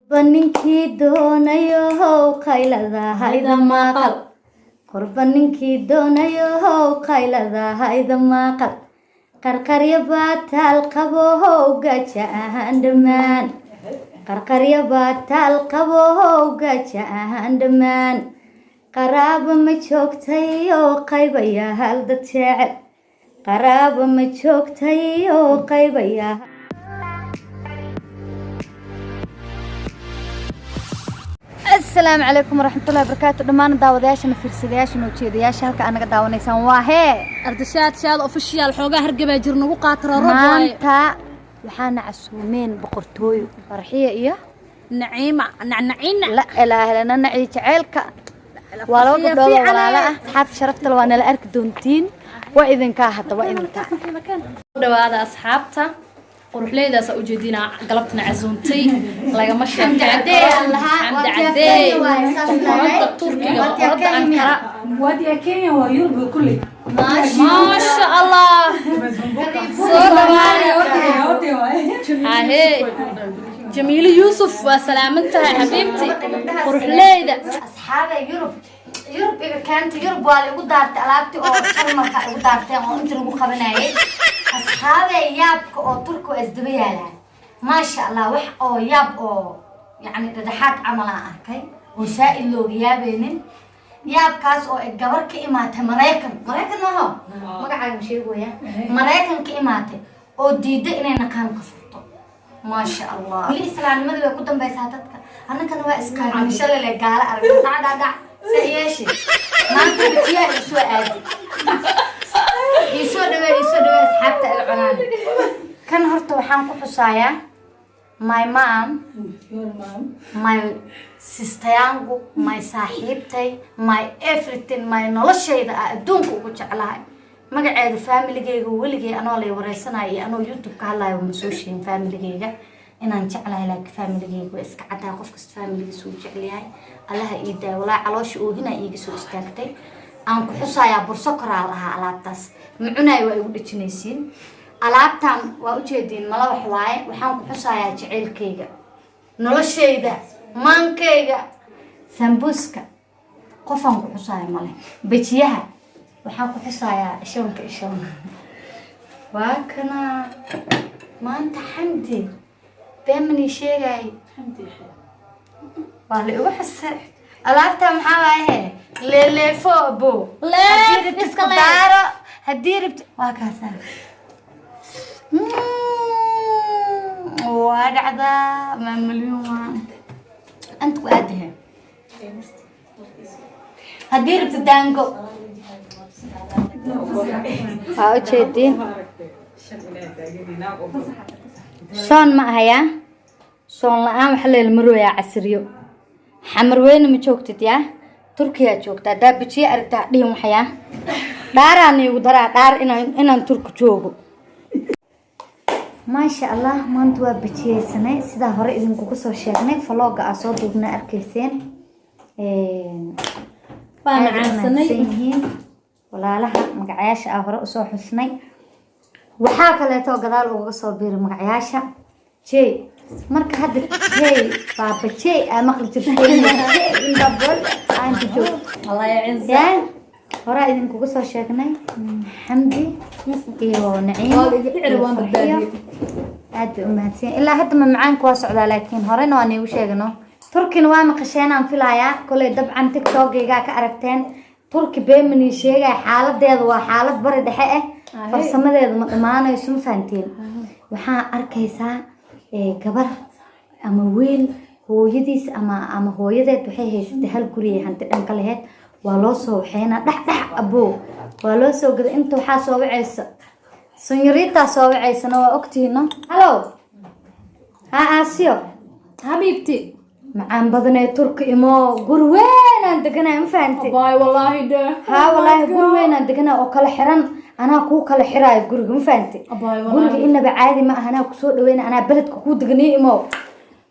Ninkii doonayo qaylada hayda maqal ninkii doonayo qaylada hayda maqal qarqarya baataal qabo gaja ahaan dhamaan qarqarya baataal qabo gaja ahaan dhamaan qaraabo ma joogtay oo qaybaya hal dad jecel qaraabo ma joogtay oo qaybaya. السلام عليكم ورحمة الله وبركاته. دمان داودياشنا فرسدياشنا وجيدياش هلكا أنا داونيسان واهي أردشات شاد أوفيشال حوجا هرجبة جرنو قاطرة ربع مانتا وحنا عسومين بقرتوي فرحية إيه نعيمة نعينا لا إله إلا نعي تعالك ولو قدوا ولا لا أصحاب شرفت لو أنا الأرك دونتين وإذن كاهت وإذن كاهت هذا أصحابته قروح ليدا سأوجدنا قلبتنا عزونتي لا ماشي حمد عدي حمد عدي قرد تركيا قرد أنقرة وادي كينيا ويوروب كله ما شاء الله هاي جميل يوسف وسلامتها حبيبتي قروح ليدا أصحاب يوروب إذا كانت يوروب والي قدرت ألعبتي أو كلمة قدرتي أو أنت لو خبناي أصحابي يابك أو تركو إزدبيالا ما شاء الله وح أو ياب أو يعني تدحات عملها أكي وسائل لو يابينين ياب كاس أو الجبر كإماتة مريكن ما هو ما قاعد مشي ويا مريكن كإماتة أو ديدة إننا كان قصته ما شاء الله لي إسلام ماذا يقدم بيساتك أنا كان واسكار عم شلل الجالة أرجع دع سياشي ما أنت بتيا يسوى عادي يسوى أصحابته العنان كان هرت وحان كحصايا my mom my sister my صاحبتي my everything my noloshayda adduunka ugu jeclahay magaceeda familygeyga weligay anoo lay wareysanayo anoo youtube ka hadlayo ma soo sheegin familygeyga inaan jeclahay laakiin familygeyga waa iska cadaa qof kasta familgiisa uu jecel yahay allaha ii daa walaa caloosha oo hina iiga soo istaagtay aan ku xusaaya burso koraal aha alaabtaas macunay waa igu dhijinaysiin alaabtan waa u jeedin mala wax waaye waxaan ku xusaaya jaceelkeyga noloshayda maankeyga sambuska qofaan ku xusaaya male bajiyaha waxaan ku xusaaya ishoon waa kana maanta xamdi beemani sheegay xamdi waa la igu xusay alaabta maxaa waaye leeleefo abo leef iska daaro hadii rabto waa kaasa waa dhacda ma milyan anta ku aadahay hadii rabto daango waa u jeedin soon ma ahaya soon la-aan waxa la marooyaa casriyo xamar weyne ma joogtid yaa turkiya joogta daabijiye aragtaa dhihin waxyaa dhaaraan igu daraa dhaar inaan turku joogo maasha allah maanta waa bijiyeysanay sidaa hore idinkugu soo sheegnay vlogga aa soo duubna arkayseen waa macaansanay walaalaha magacayaasha aa hore usoo xusnay waxaa kaleeto gadaal uga soo biiray magacayaasha jey marka hadda jey baaba jey aa maqli jirtay indhabol aan joog الله يعزك هراء إذن كوكسر شاكناي حمدي إيوه نعيم عاد أمهاتين إلا حتى من معان كواس عدا لكن هراء نواني وشاكنو تركي نوان قشينا في العيا كل دب عن تيك توك يجا كأركتين تركي بين من يشيجا حالة ديض وحالة برد حقه فرسمة ديض معانا يسون سنتين وحا أركيسا كبر أما ويل هو يديس أما هو يدت وحي هيستهل كوريه هانت أنكلهات ولوسو حينا دح أبو ولوسو قد أنتو حاسو بعيسى سنيريتا سو بعيسى نوا أكتينا هلو ها آسيو حبيبتي معان بدنا ترك إمو قروين عندنا مفهمتي باي والله ده ها والله قروين عندنا وكل حرن أنا كو كل حراي قرق مفهمتي باي والله قرق إنه بعادي ما أنا كسور وين أنا بلد كو دقني إمو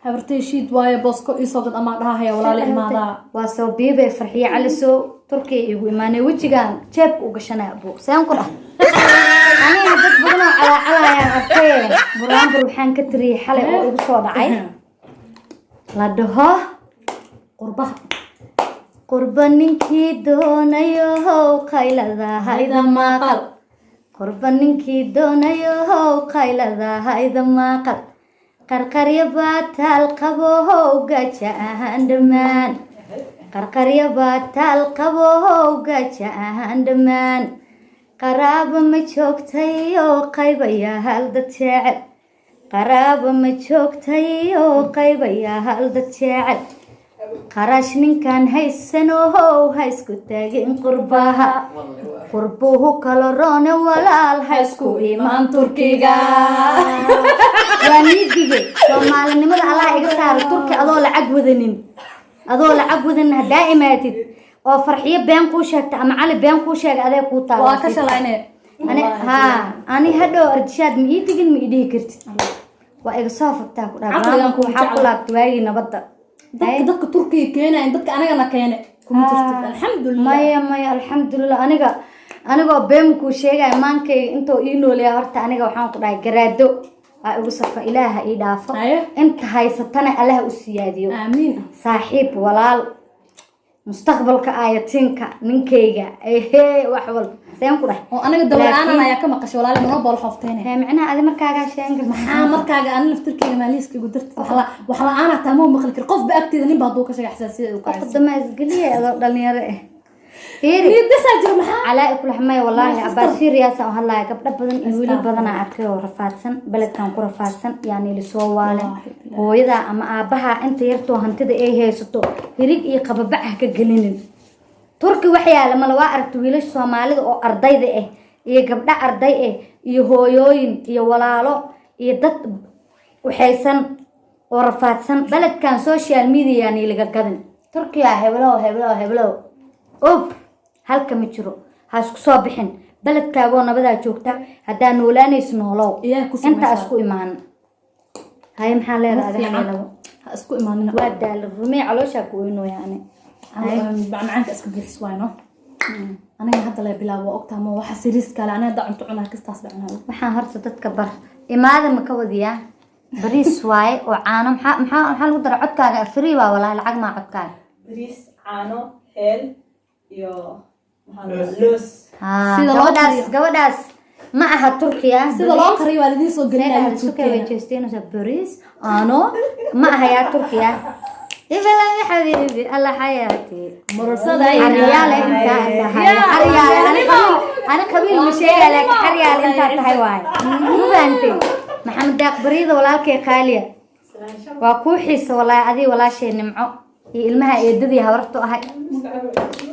habartay shiid waaye boosko isoo dad ama dhaahaya walaal imaada waa soo biibay farxiye cali soo turkiga igu imaanay wajigan jeebka u gashanay abu saan ku dhah aniga dad badan oo calaacalaayaan arkay buraanbur waxaan ka tiriyay xalay oo igu soo dhacay la dhaho qurbaha qurba ninkii doonayo qaylada hayda maqal qurba ninkii doonayo qaylada hayda maqal qarqarya baataal qabo gaja ahaan dhammaan qarqarya baataal qabo gaja ahaan dhammaan qaraabo ma joogtay oo qaybaya hal dad jecel qaraabo ma joogtay oo qaybaya hal dad jecel qarash ninkan haysanow ha isku taagin qurbaha qurbuhu kala roone walaal ha isku imaan turkiga waa niidige soomaalinimada allah iga saaro turki adoo lacag wadanin haddaa imaatid oo farxiyo been kuu sheegta ama cali been kuu sheega adee kuu taala waa ka shalayne ani hadhow ardishaad ma ii digin ma ii dhihi kartid waa iga soo fagtaa ku dhaaf waxaa ku laabta waagii nabadda dadka turkiga keenayn dadka anigana keene kuma jirtid alxamdulillah maya alxamdulillah anigoo been kuu sheegaya maankayga intoo ii nooleeya horta aniga waxaan ku dhahay garaado aa igu safa ilaaha ii dhaafo inta haysatana allaha u siyaadiyo aamiin saaxiib walaal mustaqbalka ayatiinka ninkayga wax walba seen ku dhahay oo aniga dawlaanan ayaa ka maqashay walaal ma bool xofteene macnaha adi markaaga sheegan kartaa maxaa markaaga aan laftirkeyga maaliiska igu dirtay wax la aan taa ma maqli kar qof ba agteeda nin baa duu ka sheegay xasaasiyada uu ka qofka dama isgaliye adoo dhalinyaro fiiri dasajir maxaa calaa ikul xamay wallahi abashir yaasa oo hadlaya gabdho badan iyo wili badan arkay oo rafaadsan baladkan ku rafaadsan yaani la soo waale hooyada ama aabaha inta yartoo hantida ay haysato hirig iyo qababac ka gelinin turki waxyaala ma la aragto wiilasha Soomaalida oo ardayda ah iyo gabdho arday ah iyo hooyooyin iyo walaalo iyo dad waxaysan oo rafaadsan baladkan social media yaani laga gadan turkiga heblo halka ma jiro ha isku soo bixin baladkaago nabadaa joogta hadaa noolaanayso noolow inta isku imaan hay maxaa leedahay ha isku imaanina waa daal rumee caloosha ku weyno yaani macaanka iska bixis wayno aniga hadda la bilaabo ogtaa ma waxa siriis kale aniga hadda cunto cunaa kastaas bacnaa waxaan horta dadka bar imaada ma ka wadiyaa bariis waaye oo caano maxaa lagu dara codkaaga free waa walaa lacag ma codkaaga bariis caano heel iyo loos sida gabadhaas ma aha Turkiya sida loo kariyo waa lidin soo gelinaya Turkiya bariis caano ma aha ya Turkiya ibala ya habibi alla hayati mursada ariyaal inta ana qabiil misheega laakiin ariyaal inta tahay waay mubaanti maxamed daaq bariida walaalkay qaaliya waa ku xiisa walaa adii walaashay nimco iyo ilmaha eedadii habarto ahay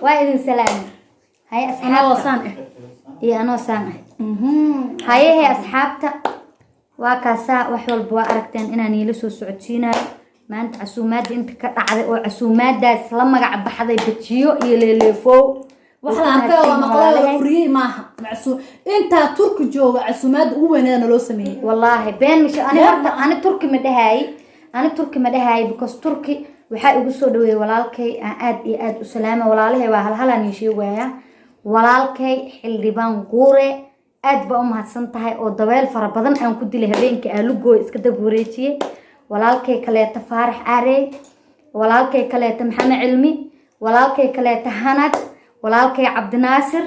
waa idin salaam hay asxaabta iyo anoo saan haye asxaabta waa kaasa wax walba waa aragteen inaan ila soo socodsiinayo maanta casuumaad inta ka dhacday oo casuumaadaas la magac baxday bajiyo iyo leeleefo waxa aan ka wada maqlay furiyay maaha macsuum inta turki jooga casuumaad ugu weynaana loo sameeyay wallahi been mish ani turki ma dhahay because turki waxa ugu soo dhaweeyay walaalkay aad iyo aad u salaama walaalahay waa halhalaan sheegaya walaalkay xildhibaan guure aad ba u mahadsan tahay oo dabeel fara badan aan ku dilay habeenkii aalugoo iska dab wareejiyay walaalkay kaleeta faarax aarey walaalkay kaleeta maxamed cilmi walaalkay kaleeta hanad walaalkay cabdinaasir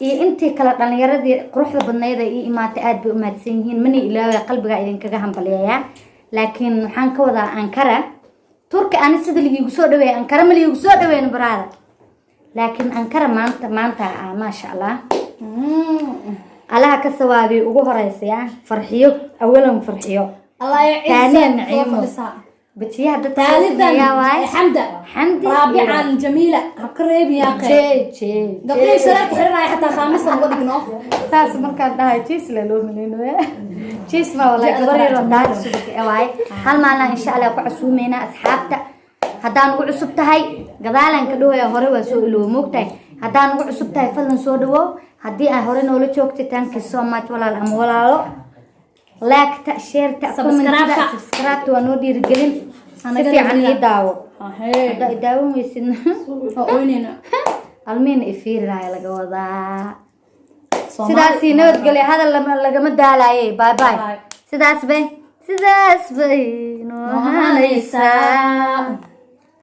iyo intii kala dhalinyaradii quruxda badneed ee imaatay aad bay u mahadsan yihiin mani ilaahay qalbiga idinkaga hambaliyaa laakiin waxaan ka wadaa Ankara turki aan sida liigu soo dhaweeyay Ankara ma liigu soo dhaweeyay baraada laakiin Ankara maanta ma sha Allah Allah ka sawaabi ugu horeysay farxiyo awalan farxiyo الله يعزك بتيها ثالثا حمدة رابعا جميلة قريب يا اخي قبل سنة حرنا حتى خامسا ودقنا ساس مركز ده تشيس للو منينو تشيس ما والله قبري رداد سبك اواي هل معنا ان شاء الله كعسومينا اصحابتا هدان ugu cusubtahay gadaalan ka dhooya hore waa soo iloo moogtay hadaan ugu cusubtahay fadlan soo dhawo hadii ay hore noola joogtay thank you so much walaal ama walaalo لاك شير سبسكرايب ونو ديرجلين انا في داو داو ميسن ويننا المين افير راي laga wada sidaas inoo gali hada lama daalay bye bye sidaas bay nohanaysaa